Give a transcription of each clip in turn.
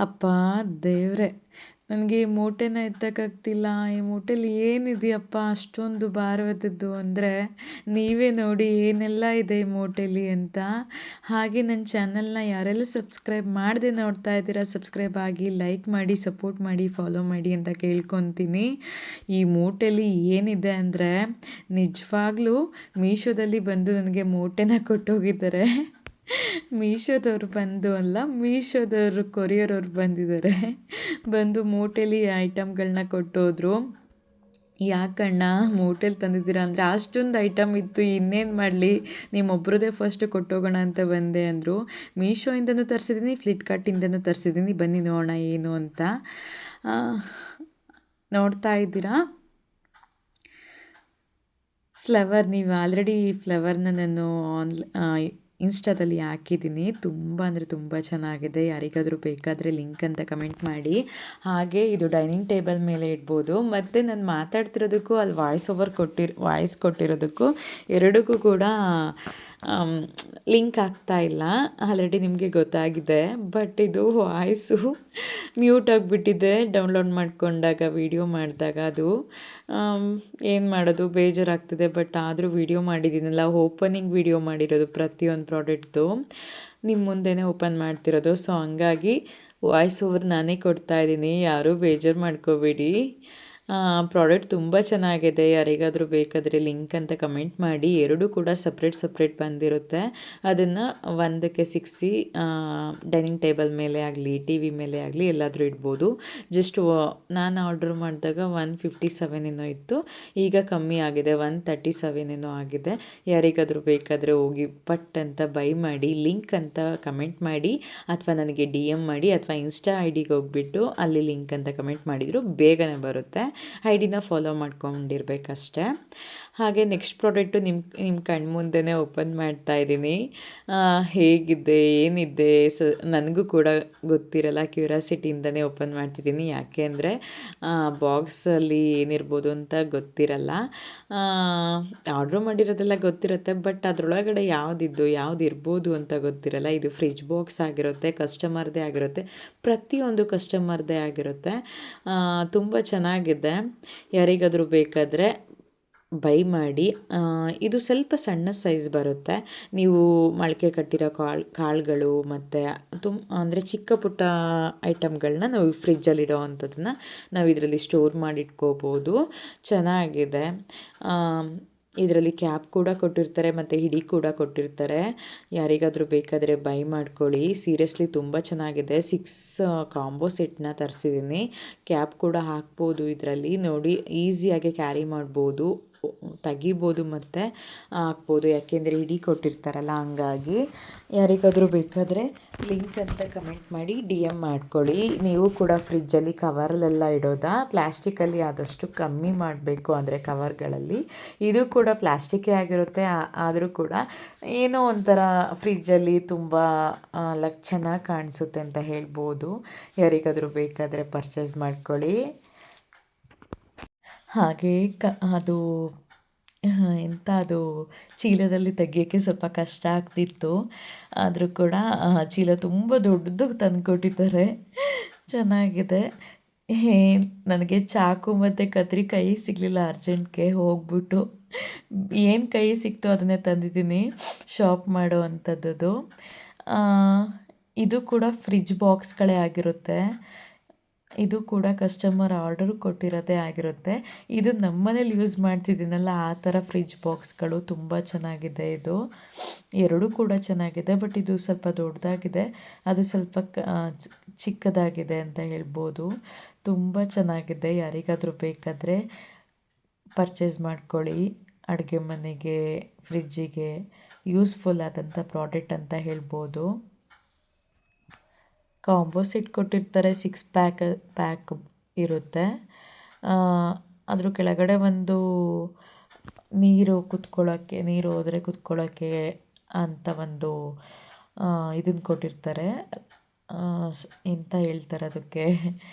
ಅಪ್ಪ ದೇವ್ರೆ! ನನಗೆ ಈ ಮೂಟೆನ ಎತ್ತಕ್ಕಾಗ್ತಿಲ್ಲ. ಈ ಮೂಟೆಲಿ ಏನಿದೆಯಪ್ಪ ಅಷ್ಟೊಂದು ಭಾರವಾದದ್ದು ಅಂದರೆ, ನೀವೇ ನೋಡಿ ಏನೆಲ್ಲ ಇದೆ ಈ ಮೂಟೆಲಿ ಅಂತ. ಹಾಗೆ ನನ್ನ ಚಾನಲ್‌ನ ಯಾರೆಲ್ಲ ಸಬ್ಸ್ಕ್ರೈಬ್ ಮಾಡದೆ ನೋಡ್ತಾ ಇದ್ದೀರಾ, ಸಬ್ಸ್ಕ್ರೈಬ್ ಆಗಿ, ಲೈಕ್ ಮಾಡಿ, ಸಪೋರ್ಟ್ ಮಾಡಿ, ಫಾಲೋ ಮಾಡಿ ಅಂತ ಕೇಳ್ಕೊತೀನಿ. ಈ ಮೂಟೆಲಿ ಏನಿದೆ ಅಂದರೆ, ನಿಜವಾಗ್ಲೂ ಮೀಶೋದಲ್ಲಿ ಬಂದು ನನಗೆ ಮೂಟೆನ ಕೊಟ್ಟೋಗಿದ್ದಾರೆ. ಮೀಶೋದವ್ರು ಬಂದು ಅಲ್ಲ, ಮೀಶೋದವ್ರು ಕೊರಿಯರವ್ರು ಬಂದಿದ್ದಾರೆ. ಬಂದು ಮೂಟೆಲಿ ಐಟಮ್ಗಳನ್ನ ಕೊಟ್ಟೋದ್ರು. ಯಾಕಣ್ಣ ಮೂಟೆಲಿ ತಂದಿದ್ದೀರಾ ಅಂದರೆ, ಅಷ್ಟೊಂದು ಐಟಮ್ ಇತ್ತು, ಇನ್ನೇನು ಮಾಡಲಿ, ನಿಮ್ಮೊಬ್ರದ್ದೇ ಫಸ್ಟ್ ಕೊಟ್ಟೋಗೋಣ ಅಂತ ಬಂದೆ ಅಂದರು. ಮೀಶೋಯಿಂದನೂ ತರಿಸಿದ್ದೀನಿ, ಫ್ಲಿಪ್ಕಾರ್ಟಿಂದನೂ ತರಿಸಿದ್ದೀನಿ. ಬನ್ನಿ ನೋಡೋಣ ಏನು ಅಂತ. ನೋಡ್ತಾ ಇದ್ದೀರಾ ಫ್ಲವರ್. ನೀವು ಆಲ್ರೆಡಿ ಈ ಫ್ಲವರ್ನ ನಾನು ಇನ್ಸ್ಟಾದಲ್ಲಿ ಹಾಕಿದ್ದೀನಿ. ತುಂಬ ಅಂದರೆ ತುಂಬ ಚೆನ್ನಾಗಿದೆ. ಯಾರಿಗಾದರೂ ಬೇಕಾದರೆ ಲಿಂಕ್ ಅಂತ ಕಮೆಂಟ್ ಮಾಡಿ. ಹಾಗೆ ಇದು ಡೈನಿಂಗ್ ಟೇಬಲ್ ಮೇಲೆ ಇಡ್ಬೋದು. ಮತ್ತು ನಾನು ಮಾತಾಡ್ತಿರೋದಕ್ಕೂ ಅಲ್ಲಿ ವಾಯ್ಸ್ ಕೊಟ್ಟಿರೋದಕ್ಕೂ ಎರಡಕ್ಕೂ ಕೂಡ ಲಿಂಕ್ ಆಗ್ತಾ ಇಲ್ಲ. ಆಲ್ರೆಡಿ ನಿಮಗೆ ಗೊತ್ತಾಗಿದೆ. ಬಟ್ ಇದು ವಾಯ್ಸು ಮ್ಯೂಟ್ ಆಗಿಬಿಟ್ಟಿದೆ ಡೌನ್ಲೋಡ್ ಮಾಡಿಕೊಂಡಾಗ, ವೀಡಿಯೋ ಮಾಡಿದಾಗ. ಅದು ಏನು ಮಾಡೋದು, ಬೇಜಾರಾಗ್ತಿದೆ. ಬಟ್ ಆದರೂ ವೀಡಿಯೋ ಮಾಡಿದ್ದೀನಲ್ಲ, ಓಪನಿಂಗ್ ವೀಡಿಯೋ ಮಾಡಿರೋದು ಪ್ರತಿಯೊಂದು ಪ್ರಾಡಕ್ಟ್ದು ನಿಮ್ಮ ಮುಂದೆನೇ ಓಪನ್ ಮಾಡ್ತಿರೋದು. ಸೊ ಹಂಗಾಗಿ ವಾಯ್ಸ್ ಓವರ್ ನಾನೇ ಕೊಡ್ತಾಯಿದ್ದೀನಿ, ಯಾರೂ ಬೇಜಾರು ಮಾಡ್ಕೋಬೇಡಿ. ಪ್ರಾಡಕ್ಟ್ ತುಂಬ ಚೆನ್ನಾಗಿದೆ. ಯಾರಿಗಾದರೂ ಬೇಕಾದರೆ ಲಿಂಕ್ ಅಂತ ಕಮೆಂಟ್ ಮಾಡಿ. ಎರಡೂ ಕೂಡ ಸಪ್ರೇಟ್ ಬಂದಿರುತ್ತೆ. ಅದನ್ನು ಒಂದಕ್ಕೆ ಸಿಕ್ಕಿಸಿ ಡೈನಿಂಗ್ ಟೇಬಲ್ ಮೇಲೆ ಆಗಲಿ, ಟಿ ವಿ ಮೇಲೆ ಆಗಲಿ ಎಲ್ಲಾದರೂ ಇಡ್ಬೋದು. ಜಸ್ಟ್ ನಾನು ಆರ್ಡ್ರ್ ಮಾಡಿದಾಗ 157 ಏನೋ ಇತ್ತು, ಈಗ ಕಮ್ಮಿ ಆಗಿದೆ, 137 ಏನೋ ಆಗಿದೆ. ಯಾರಿಗಾದರೂ ಬೇಕಾದರೆ ಹೋಗಿ ಪಟ್ ಅಂತ ಬೈ ಮಾಡಿ. ಲಿಂಕ್ ಅಂತ ಕಮೆಂಟ್ ಮಾಡಿ, ಅಥವಾ ನನಗೆ DM ಮಾಡಿ, ಅಥವಾ ಇನ್ಸ್ಟಾ ID-ಗೆ ಹೋಗ್ಬಿಟ್ಟು ಅಲ್ಲಿ ಲಿಂಕ್ ಅಂತ ಕಮೆಂಟ್ ಮಾಡಿದರೂ ಬೇಗನೆ ಬರುತ್ತೆ. ಐಡಿನ ಫಾಲೋ ಮಾಡ್ಕೊಂಡಿರ್ಬೇಕಷ್ಟೆ. ಹಾಗೆ ನೆಕ್ಸ್ಟ್ ಪ್ರಾಡಕ್ಟು ನಿಮ್ಮ ಕಣ್ಮುಂದೆನೇ ಓಪನ್ ಮಾಡ್ತಾಯಿದ್ದೀನಿ. ಹೇಗಿದೆ ಏನಿದೆ ನನಗೂ ಕೂಡ ಗೊತ್ತಿರಲ್ಲ, ಕ್ಯೂರಿಯಾಸಿಟಿಯಿಂದನೇ ಓಪನ್ ಮಾಡ್ತಿದ್ದೀನಿ. ಯಾಕೆ ಅಂದರೆ ಬಾಕ್ಸಲ್ಲಿ ಏನಿರ್ಬೋದು ಅಂತ ಗೊತ್ತಿರಲ್ಲ. ಆರ್ಡ್ರ್ ಮಾಡಿರೋದೆಲ್ಲ ಗೊತ್ತಿರುತ್ತೆ, ಬಟ್ ಅದರೊಳಗಡೆ ಯಾವ್ದು ಇರ್ಬೋದು ಅಂತ ಗೊತ್ತಿರಲ್ಲ. ಇದು ಫ್ರಿಜ್ ಬಾಕ್ಸ್ ಆಗಿರುತ್ತೆ, ಕಸ್ಟಮರ್ದೇ ಆಗಿರುತ್ತೆ, ಪ್ರತಿಯೊಂದು ಕಸ್ಟಮರ್ದೇ ಆಗಿರುತ್ತೆ. ತುಂಬ ಚೆನ್ನಾಗಿದೆ. ಯಾರಿಗಾದರೂ ಬೇಕಾದರೆ ಬೈ ಮಾಡಿ. ಇದು ಸ್ವಲ್ಪ ಸಣ್ಣ ಸೈಜ್ ಬರುತ್ತೆ. ನೀವು ಮೊಳಕೆ ಕಟ್ಟಿರೋ ಕಾಳುಗಳು ಮತ್ತು ಅಂದರೆ ಚಿಕ್ಕ ಪುಟ್ಟ ಐಟಮ್ಗಳನ್ನ ನಾವು ಫ್ರಿಜ್ಜಲ್ಲಿಡೋ ಅಂಥದ್ದನ್ನ ನಾವು ಇದರಲ್ಲಿ ಸ್ಟೋರ್ ಮಾಡಿಟ್ಕೋಬೋದು. ಚೆನ್ನಾಗಿದೆ. ಇದರಲ್ಲಿ ಕ್ಯಾಪ್ ಕೂಡ ಕೊಟ್ಟಿರ್ತಾರೆ ಮತ್ತು ಹಿಡಿ ಕೂಡ ಕೊಟ್ಟಿರ್ತಾರೆ. ಯಾರಿಗಾದರೂ ಬೇಕಾದರೆ ಬೈ ಮಾಡ್ಕೊಳ್ಳಿ. ಸೀರಿಯಸ್ಲಿ ತುಂಬ ಚೆನ್ನಾಗಿದೆ. 6 ಕಾಂಬೋ ಸೆಟ್ನ ತರಿಸಿದ್ದೀನಿ. ಕ್ಯಾಪ್ ಕೂಡ ಹಾಕ್ಬೋದು ಇದರಲ್ಲಿ. ನೋಡಿ, ಈಸಿಯಾಗಿ ಕ್ಯಾರಿ ಮಾಡ್ಬೋದು, ತೆಗಿಬೋದು ಮತ್ತು ಹಾಕ್ಬೋದು. ಯಾಕೆಂದರೆ ಹಿಡಿ ಕೊಟ್ಟಿರ್ತಾರಲ್ಲ, ಹಂಗಾಗಿ. ಯಾರಿಗಾದರೂ ಬೇಕಾದರೆ ಲಿಂಕ್ ಅಂತ ಕಮೆಂಟ್ ಮಾಡಿ, DM ಮಾಡ್ಕೊಳ್ಳಿ. ನೀವು ಕೂಡ ಫ್ರಿಜ್ಜಲ್ಲಿ ಕವರಲ್ಲೆಲ್ಲ ಇಡೋದಾ, ಪ್ಲ್ಯಾಸ್ಟಿಕಲ್ಲಿ ಆದಷ್ಟು ಕಮ್ಮಿ ಮಾಡಬೇಕು. ಅಂದರೆ ಕವರ್ಗಳಲ್ಲಿ ಇದು ಕೂಡ ಪ್ಲ್ಯಾಸ್ಟಿಕ್ಕೇ ಆಗಿರುತ್ತೆ, ಆದರೂ ಕೂಡ ಏನೋ ಒಂಥರ ಫ್ರಿಜ್ಜಲ್ಲಿ ತುಂಬ ಚೆನ್ನಾಗಿ ಕಾಣಿಸುತ್ತೆ ಅಂತ ಹೇಳ್ಬೋದು. ಯಾರಿಗಾದರೂ ಬೇಕಾದರೆ ಪರ್ಚೇಸ್ ಮಾಡ್ಕೊಳ್ಳಿ. ಹಾಗೆ ಅದು ಅದು ಚೀಲದಲ್ಲಿ ತೆಗಿಯೋಕ್ಕೆ ಸ್ವಲ್ಪ ಕಷ್ಟ ಆಗ್ತಿತ್ತು. ಆದರೂ ಕೂಡ ಚೀಲ ತುಂಬ ದೊಡ್ಡದು ತಂದುಕೊಟ್ಟಿದ್ದಾರೆ. ಚೆನ್ನಾಗಿದೆ. ನನಗೆ ಚಾಕು ಮತ್ತು ಕತ್ರಿ ಕೈ ಸಿಗಲಿಲ್ಲ. ಅರ್ಜೆಂಟ್ಗೆ ಹೋಗ್ಬಿಟ್ಟು ಏನು ಕೈ ಸಿಕ್ತೋ ಅದನ್ನೇ ತಂದಿದ್ದೀನಿ, ಶಾಪ್ ಮಾಡೋ ಅಂಥದ್ದು. ಇದು ಕೂಡ ಫ್ರಿಜ್ ಬಾಕ್ಸ್ಗಳೇ ಆಗಿರುತ್ತೆ. ಇದು ಕೂಡ ಕಸ್ಟಮರ್ ಆರ್ಡರ್ ಕೊಟ್ಟಿರೋದೇ ಆಗಿರುತ್ತೆ. ಇದು ನಮ್ಮನೇಲಿ ಯೂಸ್ ಮಾಡ್ತಿದ್ದೀನಲ್ಲ, ಆ ಥರ ಫ್ರಿಜ್ ಬಾಕ್ಸ್ಗಳು ತುಂಬ ಚೆನ್ನಾಗಿದೆ. ಇದು ಎರಡೂ ಕೂಡ ಚೆನ್ನಾಗಿದೆ, ಬಟ್ ಇದು ಸ್ವಲ್ಪ ದೊಡ್ಡದಾಗಿದೆ, ಅದು ಸ್ವಲ್ಪ ಚಿಕ್ಕದಾಗಿದೆ ಅಂತ ಹೇಳ್ಬೋದು. ತುಂಬ ಚೆನ್ನಾಗಿದೆ. ಯಾರಿಗಾದರೂ ಬೇಕಾದರೆ ಪರ್ಚೇಸ್ ಮಾಡ್ಕೊಳ್ಳಿ. ಅಡುಗೆ ಮನೆಗೆ, ಫ್ರಿಜ್ಜಿಗೆ ಯೂಸ್ಫುಲ್ ಆದಂಥ ಪ್ರಾಡಕ್ಟ್ ಅಂತ ಹೇಳ್ಬೋದು. ಕಾಂಬೋ ಸೆಟ್ ಕೊಟ್ಟಿರ್ತಾರೆ. 6 ಪ್ಯಾಕ್ ಇರುತ್ತೆ. ಅದ್ರ ಕೆಳಗಡೆ ಒಂದು ನೀರು ಹೋದರೆ ಕುತ್ಕೊಳ್ಳೋಕ್ಕೆ ಅಂತ ಒಂದು ಇದನ್ನು ಕೊಟ್ಟಿರ್ತಾರೆ. ಎಂತ ಹೇಳ್ತಾರೆ ಅದಕ್ಕೆ,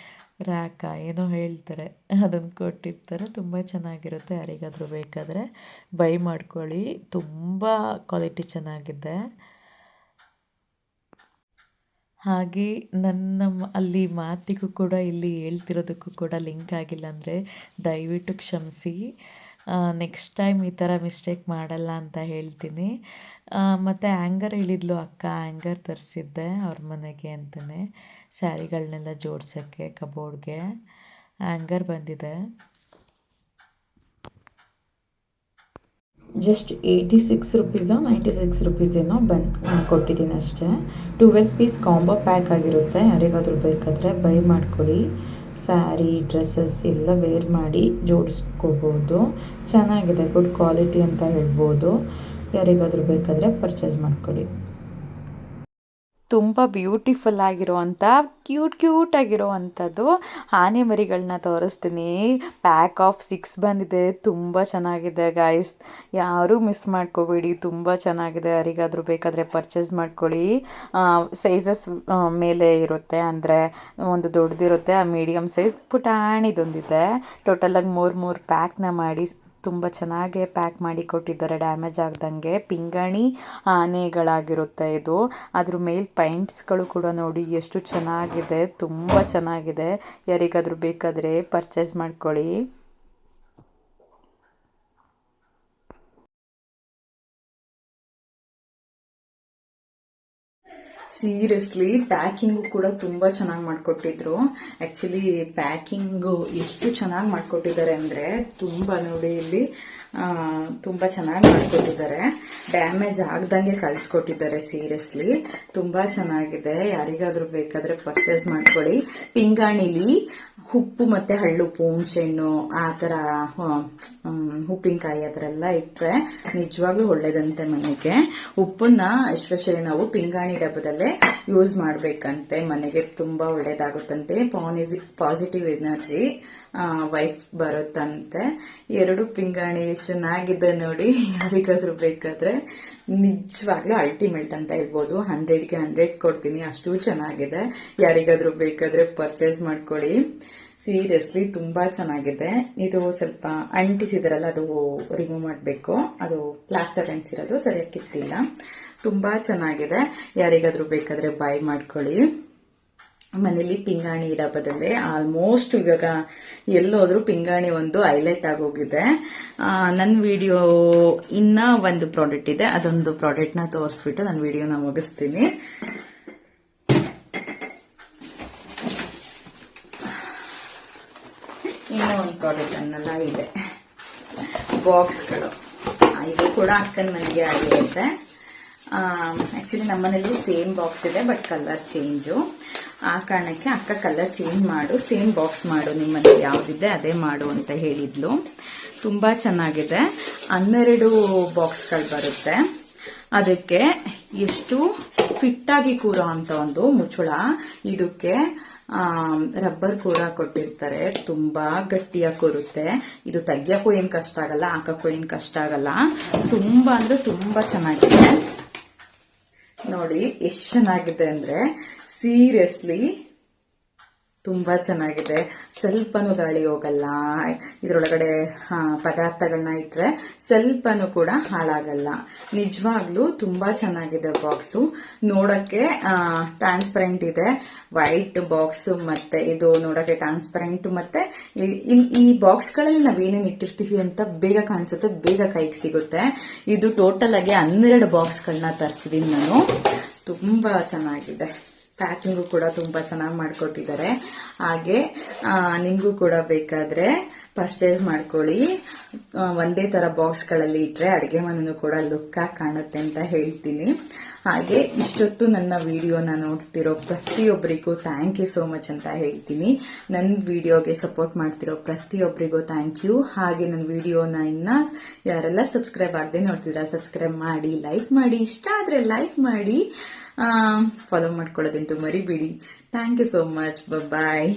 ರ್ಯಾಕ ಏನೋ ಹೇಳ್ತಾರೆ, ಅದನ್ನು ಕೊಟ್ಟಿರ್ತಾರೆ. ತುಂಬ ಚೆನ್ನಾಗಿರುತ್ತೆ. ಯಾರಿಗಾದರೂ ಬೇಕಾದರೆ ಬೈ ಮಾಡ್ಕೊಳ್ಳಿ. ತುಂಬ ಕ್ವಾಲಿಟಿ ಚೆನ್ನಾಗಿದೆ. ಹಾಗೆ ನನ್ನ ಅಲ್ಲಿ ಮಾತಿಗೂ ಕೂಡ ಇಲ್ಲಿ ಹೇಳ್ತಿರೋದಕ್ಕೂ ಕೂಡ ಲಿಂಕ್ ಆಗಿಲ್ಲ ಅಂದರೆ ದಯವಿಟ್ಟು ಕ್ಷಮಿಸಿ. ನೆಕ್ಸ್ಟ್ ಟೈಮ್ ಈ ಥರ ಮಿಸ್ಟೇಕ್ ಮಾಡಲ್ಲ ಅಂತ ಹೇಳ್ತೀನಿ. ಮತ್ತು ಆ್ಯಂಗರ್ ಹೇಳಿದ್ಲು ಅಕ್ಕ, ಆ್ಯಂಗರ್ ತರಿಸಿದ್ದೆ ಅವ್ರ ಮನೆಗೆ ಅಂತಲೇ, ಸ್ಯಾರಿಗಳನ್ನೆಲ್ಲ ಜೋಡ್ಸೋಕ್ಕೆ ಕಬೋರ್ಡ್ಗೆ ಆ್ಯಂಗರ್ ಬಂದಿದೆ. ಜಸ್ಟ್ 86 ರುಪೀಸೋ 96 ರುಪೀಸ್ ಏನೋ ಕೊಟ್ಟಿದ್ದೀನಿ ಅಷ್ಟೇ. 12 ಪೀಸ್ ಕಾಂಬೋ ಪ್ಯಾಕ್ ಆಗಿರುತ್ತೆ. ಯಾರಿಗಾದರೂ ಬೇಕಾದರೆ ಬೈ ಮಾಡ್ಕೊಳ್ಳಿ. ಸ್ಯಾರಿ, ಡ್ರೆಸ್ಸಸ್ ಎಲ್ಲ ವೇರ್ ಮಾಡಿ ಜೋಡಿಸ್ಕೋಬೋದು. ಚೆನ್ನಾಗಿದೆ, ಗುಡ್ ಕ್ವಾಲಿಟಿ ಅಂತ ಹೇಳ್ಬೋದು. ಯಾರಿಗಾದರೂ ಬೇಕಾದರೆ ಪರ್ಚೇಸ್ ಮಾಡ್ಕೊಳ್ಳಿ. ತುಂಬ ಬ್ಯೂಟಿಫುಲ್ ಆಗಿರುವಂಥ ಕ್ಯೂಟ್ ಆಗಿರುವಂಥದ್ದು ಆನೆ ಮರಿಗಳನ್ನ ತೋರಿಸ್ತೀನಿ. ಪ್ಯಾಕ್ ಆಫ್ 6 ಬಂದಿದೆ. ತುಂಬ ಚೆನ್ನಾಗಿದೆ ಗಾಯ್ಸ್, ಯಾರೂ ಮಿಸ್ ಮಾಡ್ಕೋಬೇಡಿ. ತುಂಬ ಚೆನ್ನಾಗಿದೆ. ಯಾರಿಗಾದರೂ ಬೇಕಾದರೆ ಪರ್ಚೇಸ್ ಮಾಡ್ಕೊಳ್ಳಿ. ಸೈಜಸ್ ಮೇಲೆ ಇರುತ್ತೆ, ಅಂದರೆ ಒಂದು ದೊಡ್ಡದಿರುತ್ತೆ, ಆ ಮೀಡಿಯಮ್ ಸೈಜ್ ಪುಟಾಣಿದೊಂದಿದೆ. ಟೋಟಲಾಗಿ ಮೂರು ಪ್ಯಾಕ್ನ ಮಾಡಿ ತುಂಬ ಚೆನ್ನಾಗೇ ಪ್ಯಾಕ್ ಮಾಡಿ ಕೊಟ್ಟಿದ್ದಾರೆ, ಡ್ಯಾಮೇಜ್ ಆಗ್ದಂಗೆ. ಪಿಂಗಾಣಿ ಆನೆಗಳಾಗಿರುತ್ತೆ ಇದು. ಅದ್ರ ಮೇಲೆ ಪೈಂಟ್ಸ್ಗಳು ಕೂಡ ನೋಡಿ ಎಷ್ಟು ಚೆನ್ನಾಗಿದೆ, ತುಂಬ ಚೆನ್ನಾಗಿದೆ. ಯಾರಿಗಾದರೂ ಬೇಕಾದರೆ ಪರ್ಚೇಸ್ ಮಾಡ್ಕೊಳ್ಳಿ. ಸೀರಿಯಸ್ಲಿ ಪ್ಯಾಕಿಂಗು ಕೂಡ ತುಂಬ ಚೆನ್ನಾಗಿ ಮಾಡಿಕೊಟ್ಟಿದ್ರು. ಆ್ಯಕ್ಚುಲಿ ಪ್ಯಾಕಿಂಗು ಎಷ್ಟು ಚೆನ್ನಾಗಿ ಮಾಡಿಕೊಟ್ಟಿದ್ದಾರೆ ಅಂದರೆ ತುಂಬ ನೋಡಿ ಇಲ್ಲಿ ತುಂಬ ಚೆನ್ನಾಗಿ ಮಾಡಿಕೊಟ್ಟಿದ್ದಾರೆ. ಡ್ಯಾಮೇಜ್ ಆಗ್ದಂಗೆ ಕಳಿಸ್ಕೊಟ್ಟಿದ್ದಾರೆ. ಸೀರಿಯಸ್ಲಿ ತುಂಬ ಚೆನ್ನಾಗಿದೆ. ಯಾರಿಗಾದರೂ ಬೇಕಾದರೆ ಪರ್ಚೇಸ್ ಮಾಡ್ಕೊಳ್ಳಿ. ಪಿಂಗಾಣಿಲಿ ಉಪ್ಪು ಮತ್ತು ಹಳ್ಳುಪ್ಪು, ಹುಣಸೆಹಣ್ಣು, ಆ ಥರ ಉಪ್ಪಿನಕಾಯಿ ಆ ಥರ ಎಲ್ಲ ಇಟ್ಟರೆ ನಿಜವಾಗ್ಲೂ ಒಳ್ಳೇದಂತೆ ಮನೆಗೆ. ಉಪ್ಪನ್ನ ಎಸ್ಪೆಷಲಿ ನಾವು ಪಿಂಗಾಣಿ ಡಬ್ಬದಲ್ಲೇ ಯೂಸ್ ಮಾಡಬೇಕಂತೆ, ಮನೆಗೆ ತುಂಬ ಒಳ್ಳೇದಾಗುತ್ತಂತೆ. ಪಾಸಿಟಿವ್ ಎನರ್ಜಿ ವೈಫ್ ಬರುತ್ತಂತೆ. 2 ಪಿಂಗಾಣಿ ಚೆನ್ನಾಗಿದೆ ನೋಡಿ. ಯಾರಿಗಾದ್ರೂ ಬೇಕಾದ್ರೆ ನಿಜವಾಗ್ಲೂ ಅಲ್ಟಿಮೇಟ್ ಅಂತ ಹೇಳ್ಬೋದು. 100ಗೆ 100 ಕೊಡ್ತೀನಿ, ಅಷ್ಟು ಚೆನ್ನಾಗಿದೆ. ಯಾರಿಗಾದ್ರೂ ಬೇಕಾದ್ರೆ ಪರ್ಚೇಸ್ ಮಾಡ್ಕೊಳ್ಳಿ. ಸೀರಿಯಸ್ಲಿ ತುಂಬಾ ಚೆನ್ನಾಗಿದೆ. ಇದು ಸ್ವಲ್ಪ ಅಂಟಿಸಿದ್ರಲ್ಲ, ಅದು ರಿಮೂವ್ ಮಾಡಬೇಕು. ಅದು ಪ್ಲಾಸ್ಟರ್ ಅಂಟಿಸಿರೋದು ಸರಿಯಾಗಿ ಕಿತ್ತಿಲ್ಲ. ತುಂಬಾ ಚೆನ್ನಾಗಿದೆ. ಯಾರಿಗಾದ್ರೂ ಬೇಕಾದ್ರೆ ಬೈ ಮಾಡ್ಕೊಳ್ಳಿ. ಮನೇಲಿ ಪಿಂಗಾಣಿ ಡಬ್ಬದಲ್ಲೇ ಆಲ್ಮೋಸ್ಟ್ ಇವಾಗ ಎಲ್ಲೋದ್ರೂ ಪಿಂಗಾಣಿ ಒಂದು ಹೈಲೈಟ್ ಆಗೋಗಿದೆ. ನನ್ನ ವಿಡಿಯೋ ಇನ್ನ ಒಂದು ಪ್ರಾಡಕ್ಟ್ ಇದೆ, ಅದೊಂದು ಪ್ರಾಡಕ್ಟ್ನ ತೋರಿಸ್ಬಿಟ್ಟು ನನ್ನ ವಿಡಿಯೋನ ಮುಗಿಸ್ತೀನಿ. ಇನ್ನೂ ಒಂದು ಪ್ರಾಡಕ್ಟ್ ಅನ್ನೆಲ್ಲ ಇದೆ, ಬಾಕ್ಸ್ಗಳು. ಇದು ಕೂಡ ಅಕ್ಕನ ಮನೆಗೆ ಆಗಿರುತ್ತೆ. ಆಕ್ಚುಲಿ ನಮ್ಮನೇಲಿ ಸೇಮ್ ಬಾಕ್ಸ್ ಇದೆ, ಬಟ್ ಕಲರ್ ಚೇಂಜು. ಆ ಕಾರಣಕ್ಕೆ ಅಕ್ಕ ಕಲರ್ ಚೇಂಜ್ ಮಾಡು, ಸೇಮ್ ಬಾಕ್ಸ್ ಮಾಡು, ನಿಮ್ಮಲ್ಲಿ ಯಾವುದಿದೆ ಅದೇ ಮಾಡು ಅಂತ ಹೇಳಿದ್ಲು. ತುಂಬಾ ಚೆನ್ನಾಗಿದೆ. 12 ಬಾಕ್ಸ್ಗಳು ಬರುತ್ತೆ. ಅದಕ್ಕೆ ಎಷ್ಟು ಫಿಟ್ ಆಗಿ ಕೂರೋ ಅಂತ ಒಂದು ಮುಚ್ಚಳ. ಇದಕ್ಕೆ ರಬ್ಬರ್ ಕೂಡ ಕೊಟ್ಟಿರ್ತಾರೆ, ತುಂಬಾ ಗಟ್ಟಿಯಾಗಿ ಕೂರುತ್ತೆ. ಇದು ತೆಗಿಯಕ್ಕೂ ಏನ್ ಕಷ್ಟ ಆಗಲ್ಲ, ಹಾಕಕ್ಕೂ ಏನ್ ಕಷ್ಟ ಆಗಲ್ಲ. ತುಂಬಾ ಅಂದ್ರೆ ತುಂಬಾ ಚೆನ್ನಾಗಿದೆ ನೋಡಿ. ಎಷ್ಟು ಚೆನ್ನಾಗಿದೆ ಅಂದ್ರೆ ಸೀರಿಯಸ್ಲಿ ತುಂಬಾ ಚೆನ್ನಾಗಿದೆ. ಸ್ವಲ್ಪನೂ ಗಾಳಿ ಹೋಗಲ್ಲ. ಇದರೊಳಗಡೆ ಪದಾರ್ಥಗಳನ್ನ ಇಟ್ರೆ ಸ್ವಲ್ಪನೂ ಕೂಡ ಹಾಳಾಗಲ್ಲ. ನಿಜವಾಗ್ಲೂ ತುಂಬಾ ಚೆನ್ನಾಗಿದೆ ಬಾಕ್ಸು. ನೋಡಕ್ಕೆ ಟ್ರಾನ್ಸ್ಪರೆಂಟ್ ಇದೆ, ವೈಟ್ ಬಾಕ್ಸ್. ಮತ್ತೆ ಇದು ನೋಡಕ್ಕೆ ಟ್ರಾನ್ಸ್ಪರೆಂಟ್. ಮತ್ತೆ ಈ ಬಾಕ್ಸ್ಗಳಲ್ಲಿ ನಾವೇನೇನು ಇಟ್ಟಿರ್ತೀವಿ ಅಂತ ಬೇಗ ಕಾಣಿಸುತ್ತೆ, ಬೇಗ ಕೈಗೆ ಸಿಗುತ್ತೆ. ಇದು ಟೋಟಲ್ ಆಗಿ 12 ಬಾಕ್ಸ್ಗಳನ್ನ ತರಿಸಿದೀನಿ ನಾನು. ತುಂಬಾ ಚೆನ್ನಾಗಿದೆ. ಪ್ಯಾಕಿಂಗು ಕೂಡ ತುಂಬಾ ಚೆನ್ನಾಗಿ ಮಾಡಿಕೊಟ್ಟಿದ್ದಾರೆ. ಹಾಗೆ ನಿಮಗೂ ಕೂಡ ಬೇಕಾದ್ರೆ ಪರ್ಚೇಸ್ ಮಾಡ್ಕೊಳ್ಳಿ. ಒಂದೇ ತರ ಬಾಕ್ಸ್ಗಳಲ್ಲಿ ಇಟ್ರೆ ಅಡುಗೆ ಮನೆಯೂ ಕೂಡ ಲುಕ್ ಆಗಿ ಕಾಣುತ್ತೆ ಅಂತ ಹೇಳ್ತೀನಿ. ಹಾಗೆ ಇಷ್ಟೊತ್ತು ನನ್ನ ವಿಡಿಯೋನ ನೋಡ್ತಿರೋ ಪ್ರತಿಯೊಬ್ಬರಿಗೂ ಥ್ಯಾಂಕ್ ಯು ಸೋ ಮಚ್ ಅಂತ ಹೇಳ್ತೀನಿ. ನನ್ನ ವಿಡಿಯೋಗೆ ಸಪೋರ್ಟ್ ಮಾಡ್ತಿರೋ ಪ್ರತಿಯೊಬ್ಬರಿಗೂ ಥ್ಯಾಂಕ್ ಯು. ಹಾಗೆ ನನ್ನ ವಿಡಿಯೋನ ಇನ್ನ ಯಾರೆಲ್ಲ ಸಬ್ಸ್ಕ್ರೈಬ್ ಆಗದೆ ನೋಡ್ತಿದ್ದೀರಾ ಸಬ್ಸ್ಕ್ರೈಬ್ ಮಾಡಿ, ಲೈಕ್ ಮಾಡಿ, ಇಷ್ಟ ಆದ್ರೆ ಲೈಕ್ ಮಾಡಿ, ಫಾಲೋ ಮಾಡ್ಕೊಳ್ಳೋದಂತೂ ಮರಿಬೇಡಿ. Thank you so much. Bye.